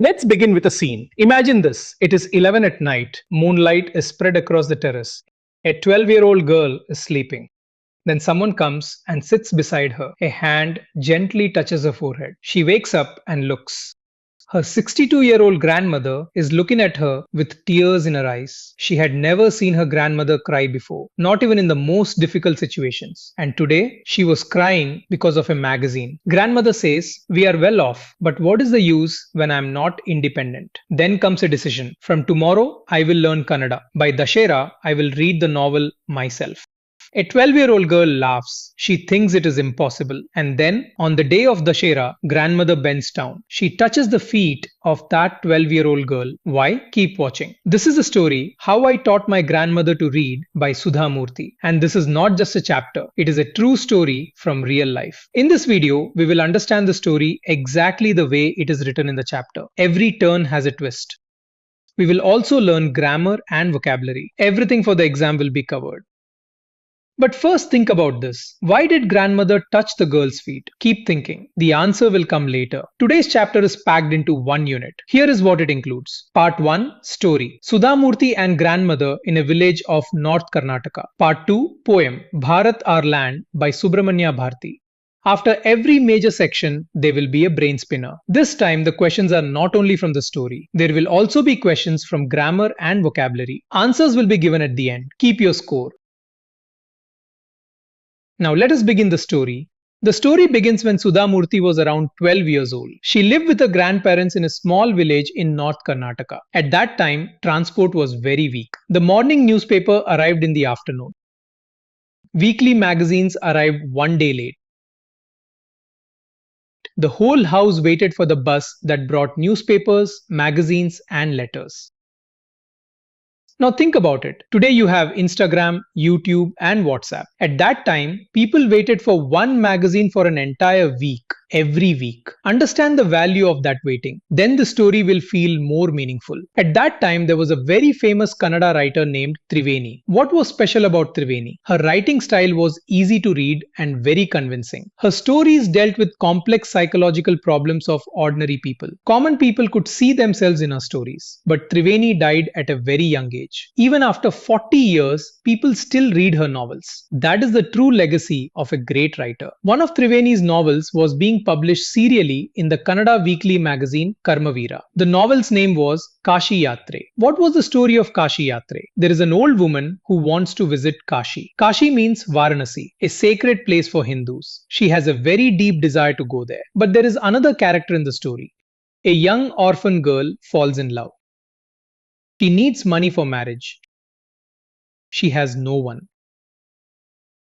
Let's begin with a scene. Imagine this. It is 11 at night. Moonlight is spread across the terrace. A 12-year-old girl is sleeping. Then someone comes and sits beside her. A hand gently touches her forehead. She wakes up and looks. Her 62-year-old grandmother is looking at her with tears in her eyes. She had never seen her grandmother cry before, not even in the most difficult situations. And today, she was crying because of a magazine. Grandmother says, "We are well off, but what is the use when I am not independent?" Then comes a decision. From tomorrow, I will learn Kannada. By Dashera, I will read the novel myself. A 12-year-old girl laughs. She thinks it is impossible. And then, on the day of Dashera, grandmother bends down. She touches the feet of that 12-year-old girl. Why? Keep watching. This is the story, How I Taught My Grandmother to Read by Sudha Murthy. And this is not just a chapter. It is a true story from real life. In this video, we will understand the story exactly the way it is written in the chapter. Every turn has a twist. We will also learn grammar and vocabulary. Everything for the exam will be covered. But first think about this. Why did grandmother touch the girl's feet? Keep thinking. The answer will come later. Today's chapter is packed into one unit. Here is what it includes. Part 1, Story. Sudhamurthy and grandmother in a village of North Karnataka. Part 2, Poem. Bharat Our Land by Subramanya Bharti. After every major section, there will be a brain spinner. This time, the questions are not only from the story. There will also be questions from grammar and vocabulary. Answers will be given at the end. Keep your score. Now let us begin the story. The story begins when Sudhamurthy was around 12 years old. She lived with her grandparents in a small village in North Karnataka. At that time, transport was very weak. The morning newspaper arrived in the afternoon. Weekly magazines arrived one day late. The whole house waited for the bus that brought newspapers, magazines, and letters. Now think about it. Today you have Instagram, YouTube, and WhatsApp. At that time, people waited for one magazine for an entire week, every week. Understand the value of that waiting. Then the story will feel more meaningful. At that time, there was a very famous Kannada writer named Triveni. What was special about Triveni? Her writing style was easy to read and very convincing. Her stories dealt with complex psychological problems of ordinary people. Common people could see themselves in her stories. But Triveni died at a very young age. Even after 40 years, people still read her novels. That is the true legacy of a great writer. One of Triveni's novels was being published serially in the Kannada weekly magazine Karmavira. The novel's name was Kashi Yatre. What was the story of Kashi Yatre? There is an old woman who wants to visit Kashi. Kashi means Varanasi, a sacred place for Hindus. She has a very deep desire to go there. But there is another character in the story. A young orphan girl falls in love. She needs money for marriage. She has no one.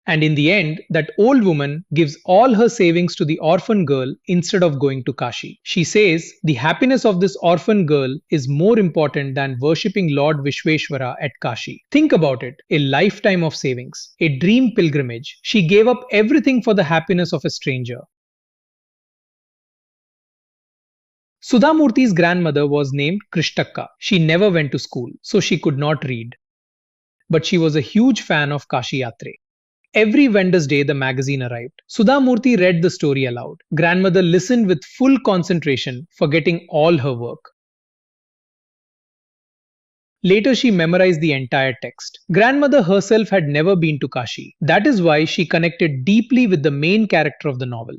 And in the end, that old woman gives all her savings to the orphan girl instead of going to Kashi. She says the happiness of this orphan girl is more important than worshipping Lord Vishweshwara at Kashi. Think about it, a lifetime of savings, a dream pilgrimage. She gave up everything for the happiness of a stranger. Sudhamurthy's grandmother was named Krishnakka. She never went to school, so she could not read. But she was a huge fan of Kashi Yatre. Every Vendor's Day, the magazine arrived. Sudhamurthy read the story aloud. Grandmother listened with full concentration, forgetting all her work. Later, she memorized the entire text. Grandmother herself had never been to Kashi. That is why she connected deeply with the main character of the novel.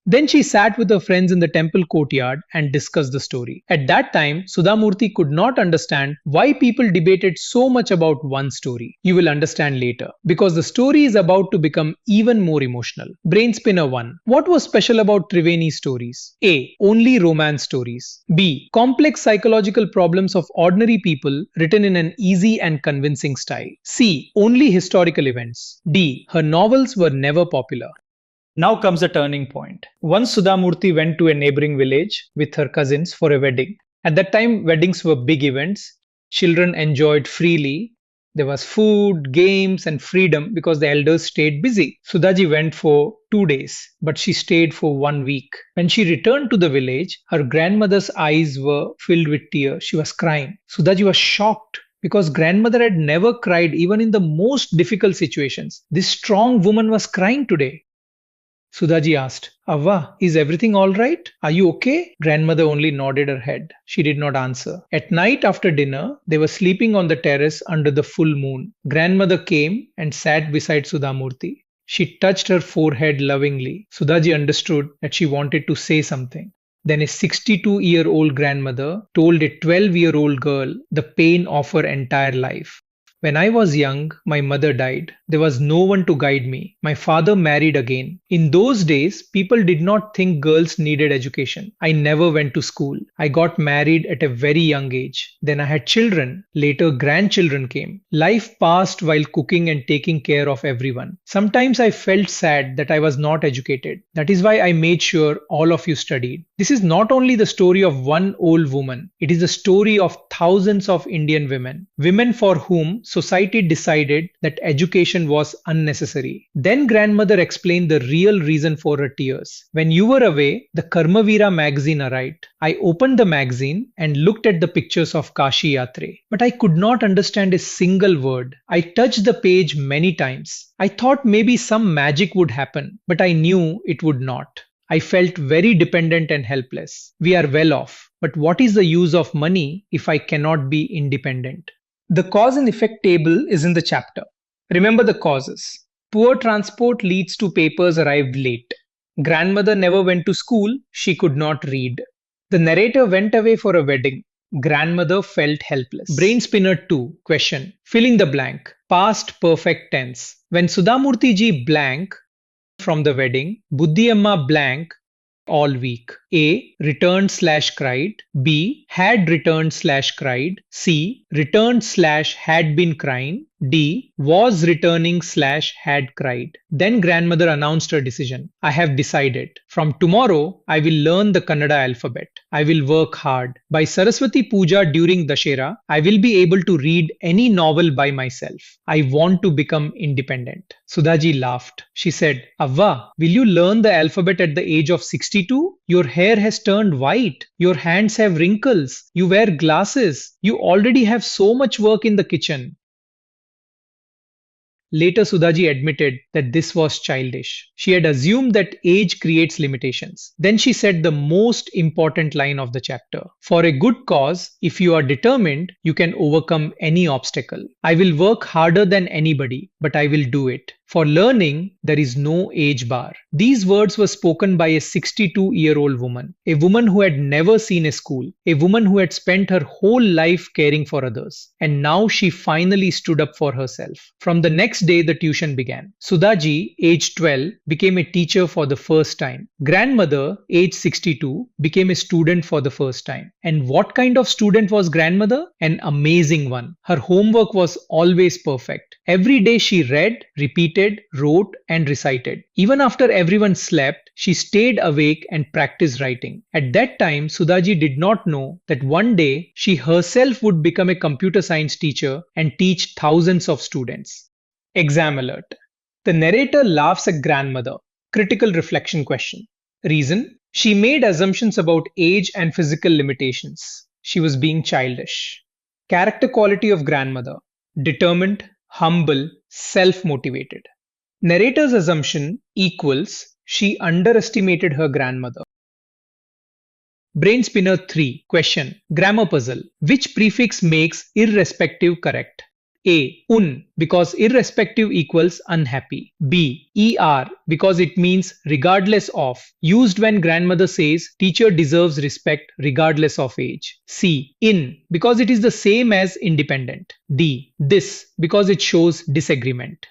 Then she sat with her friends in the temple courtyard and discussed the story. At that time, Sudhamurthy could not understand why people debated so much about one story. You will understand later, because the story is about to become even more emotional. Brain Spinner 1. What was special about Triveni's stories? A. Only romance stories. B. Complex psychological problems of ordinary people written in an easy and convincing style. C. Only historical events. D. Her novels were never popular. Now comes the turning point. Once Sudhamurthy went to a neighboring village with her cousins for a wedding. At that time, weddings were big events. Children enjoyed freely. There was food, games, and freedom because the elders stayed busy. Sudhaji went for 2 days, but she stayed for 1 week. When she returned to the village, her grandmother's eyes were filled with tears. She was crying. Sudhaji was shocked, because grandmother had never cried even in the most difficult situations. This strong woman was crying today. Sudhaji asked, Avva, is everything all right? Are you okay? Grandmother only nodded her head. She did not answer. At night after dinner, they were sleeping on the terrace under the full moon. Grandmother came and sat beside Sudhamurti. She touched her forehead lovingly. Sudhaji understood that she wanted to say something. Then a 62-year-old grandmother told a 12-year-old girl the pain of her entire life. When I was young, my mother died. There was no one to guide me. My father married again. In those days, people did not think girls needed education. I never went to school. I got married at a very young age. Then I had children. Later, grandchildren came. Life passed while cooking and taking care of everyone. Sometimes I felt sad that I was not educated. That is why I made sure all of you studied. This is not only the story of one old woman. It is the story of thousands of Indian women. Women for whom society decided that education was unnecessary. Then grandmother explained the real reason for her tears. When you were away, the Karmavira magazine arrived. I opened the magazine and looked at the pictures of Kashi Yatre. But I could not understand a single word. I touched the page many times. I thought maybe some magic would happen, but I knew it would not. I felt very dependent and helpless. We are well off, but what is the use of money if I cannot be independent? The cause and effect table is in the chapter. Remember the causes. Poor transport leads to papers arrived late. Grandmother never went to school, she could not read. The narrator went away for a wedding. Grandmother felt helpless. Brain spinner 2. Question. Filling the blank. Past perfect tense. When Sudhamurti ji blank from the wedding, Buddhi Amma blank all week. A. Returned/cried. B. Had returned/cried. C. Returned/had been crying. D. Was returning/had cried. Then grandmother announced her decision. I have decided. From tomorrow, I will learn the Kannada alphabet. I will work hard. By Saraswati Puja during Dashera, I will be able to read any novel by myself. I want to become independent. Sudhaji laughed. She said, Avva, will you learn the alphabet at the age of 62? Your hair has turned white. Your hands have wrinkles. You wear glasses. You already have so much work in the kitchen. Later, Sudhaji admitted that this was childish. She had assumed that age creates limitations. Then she said the most important line of the chapter. For a good cause, if you are determined, you can overcome any obstacle. I will work harder than anybody, but I will do it. For learning, there is no age bar. These words were spoken by a 62-year-old woman, a woman who had never seen a school, a woman who had spent her whole life caring for others. And now she finally stood up for herself. From the next day, the tuition began. Sudhaji, age 12, became a teacher for the first time. Grandmother, age 62, became a student for the first time. And what kind of student was grandmother? An amazing one. Her homework was always perfect. Every day she read, repeated, wrote, and recited. Even after everyone slept, she stayed awake and practiced writing. At that time, Sudhaji did not know that one day she herself would become a computer science teacher and teach thousands of students. Exam alert. The narrator laughs at grandmother. Critical reflection question. Reason? She made assumptions about age and physical limitations. She was being childish. Character quality of grandmother. Determined, humble, self-motivated. Narrator's assumption equals she underestimated her grandmother. Brain spinner 3. Question. Grammar puzzle. Which prefix makes irrespective correct? A. Un, because irrespective equals unhappy. B. Er, because it means regardless of, used when grandmother says teacher deserves respect regardless of age. C. In, because it is the same as independent. D. This, because it shows disagreement.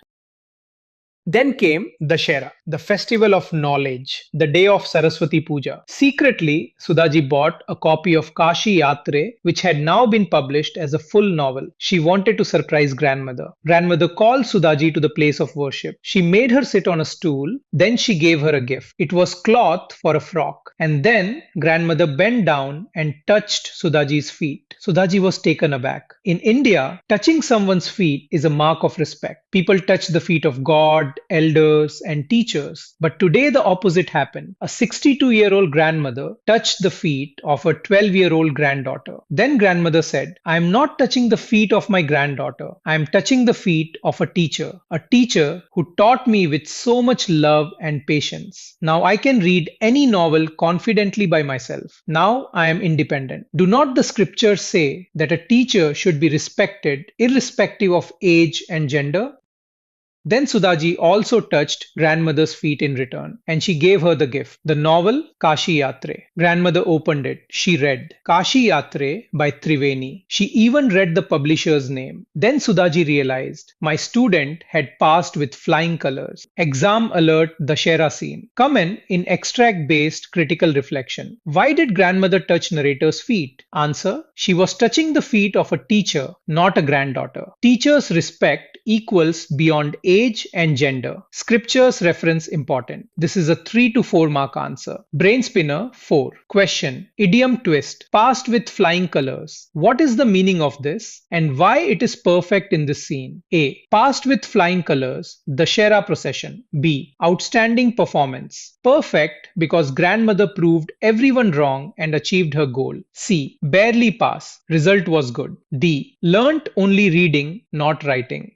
Then came Dashera, the festival of knowledge, the day of Saraswati Puja. Secretly, Sudhaji bought a copy of Kashi Yatre, which had now been published as a full novel. She wanted to surprise grandmother. Grandmother called Sudhaji to the place of worship. She made her sit on a stool. Then she gave her a gift. It was cloth for a frock. And then grandmother bent down and touched Sudhaji's feet. Sudhaji was taken aback. In India, touching someone's feet is a mark of respect. People touch the feet of God, elders, and teachers. But today the opposite happened. A 62-year-old grandmother touched the feet of her 12-year-old granddaughter. Then grandmother said, I am not touching the feet of my granddaughter. I am touching the feet of a teacher who taught me with so much love and patience. Now I can read any novel confidently by myself. Now I am independent. Do not the scriptures say that a teacher should be respected irrespective of age and gender? Then Sudhaji also touched grandmother's feet in return, and she gave her the gift, the novel Kashi Yatre. Grandmother opened it. She read Kashi Yatre by Triveni. She even read the publisher's name. Then Sudhaji realized my student had passed with flying colors. Exam alert Dashera scene. Come in extract-based critical reflection. Why did grandmother touch narrator's feet? Answer: she was touching the feet of a teacher, not a granddaughter. Teachers' respect equals beyond age and gender. Scriptures reference important. This is a 3 to 4 mark answer. Brain spinner 4. Question: idiom twist. Passed with flying colors. What is the meaning of this and why it is perfect in this scene? A. Passed with flying colors. Dashera procession. B. Outstanding performance. Perfect because grandmother proved everyone wrong and achieved her goal. C. Barely pass. Result was good. D. Learnt only reading, not writing.